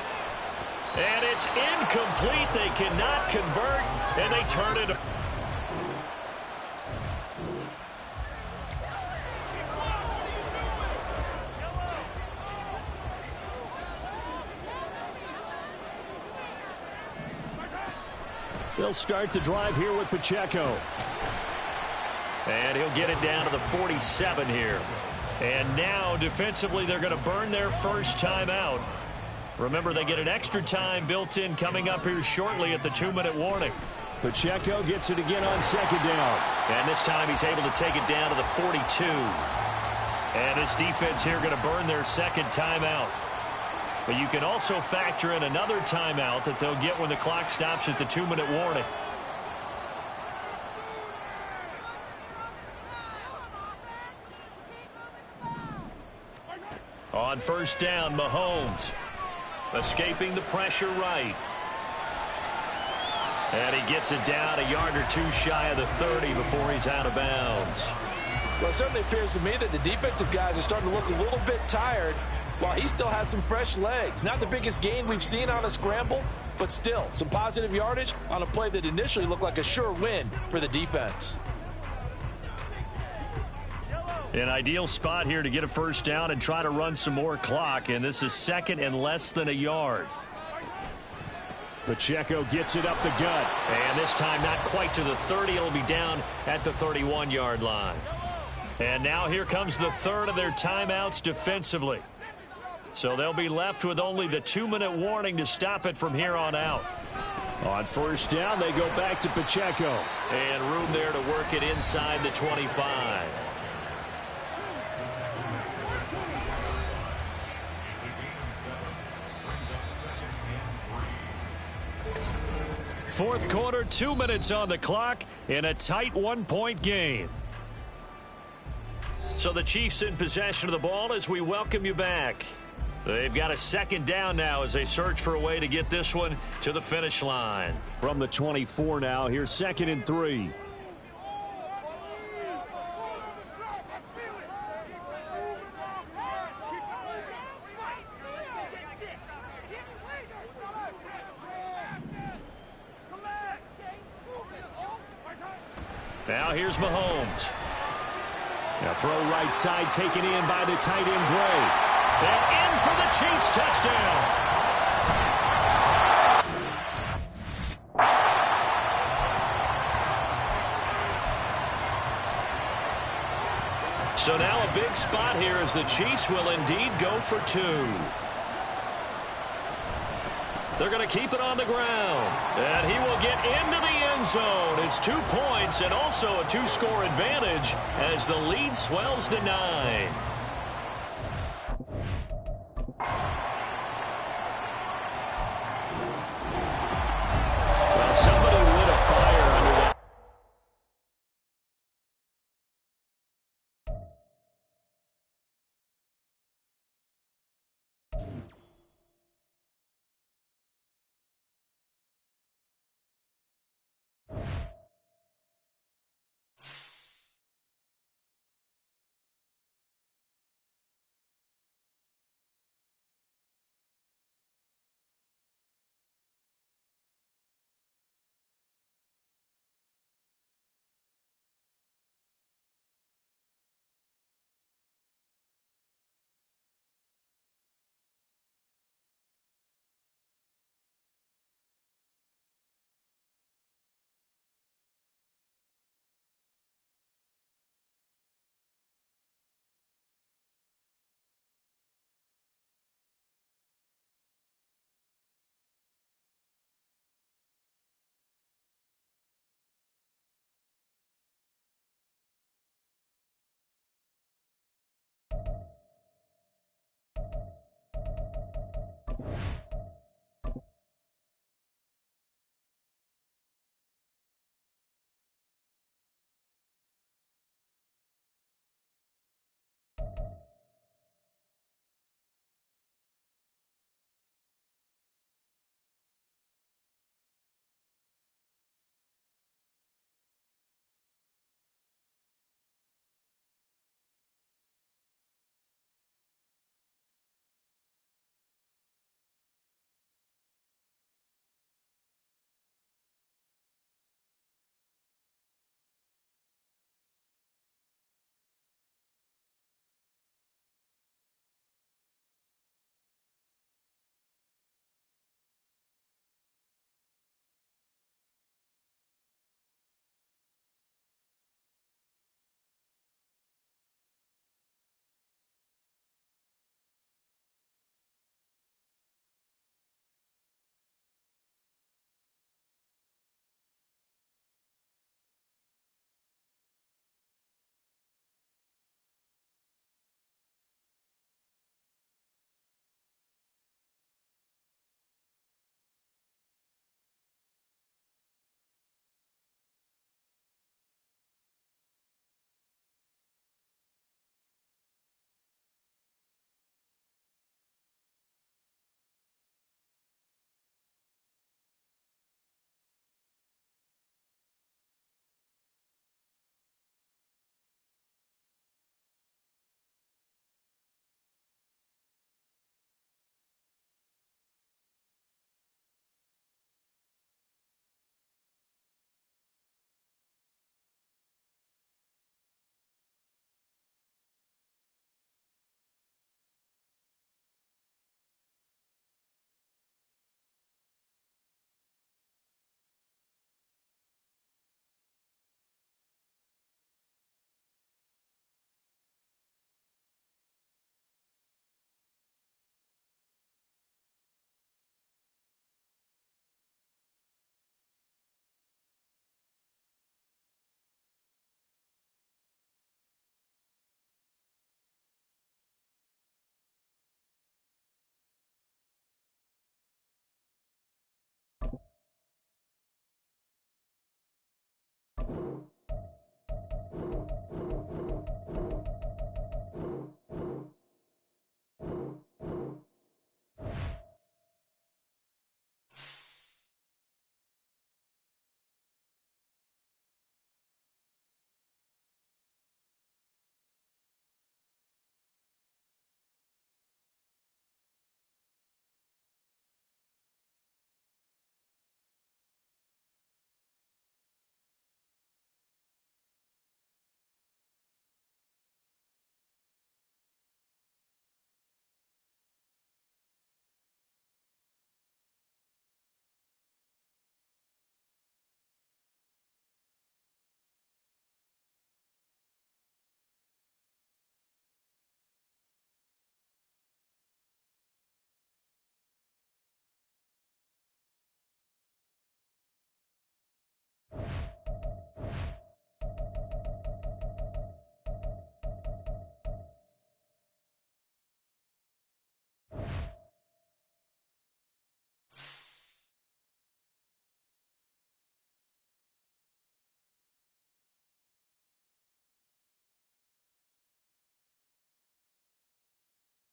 And it's incomplete. They cannot convert, and they turn it. They'll start the drive here with Pacheco. And he'll get it down to the 47 here. And now, defensively, they're going to burn their first timeout. Remember, they get an extra time built in coming up here shortly at the 2-minute warning. Pacheco gets it again on 2nd down. And this time he's able to take it down to the 42. And this defense here going to burn their 2nd timeout. But you can also factor in another timeout that they'll get when the clock stops at the 2-minute warning. On 1st down, Mahomes escaping the pressure right. And he gets it down a yard or 2 shy of the 30 before he's out of bounds. Well, it certainly appears to me that the defensive guys are starting to look a little bit tired while he still has some fresh legs. Not the biggest gain we've seen on a scramble, but still some positive yardage on a play that initially looked like a sure win for the defense. An ideal spot here to get a first down and try to run some more clock, and this is 2nd and less than a yard. Pacheco gets it up the gut. And this time not quite to the 30. It'll be down at the 31-yard line. And now here comes the 3rd of their timeouts defensively. So they'll be left with only the 2-minute warning to stop it from here on out. On 1st down, they go back to Pacheco. And room there to work it inside the 25. Fourth quarter, 2 minutes on the clock in a tight 1-point game. So the Chiefs in possession of the ball as we welcome you back. They've got a 2nd down now as they search for a way to get this one to the finish line. From the 24 now, here's 2nd and 3. Now here's Mahomes. Now throw right side taken in by the tight end Gray. And in for the Chiefs touchdown. So now a big spot here as the Chiefs will indeed go for 2. They're going to keep it on the ground. And he will get into the end zone. It's 2 points and also a 2-score advantage as the lead swells to 9.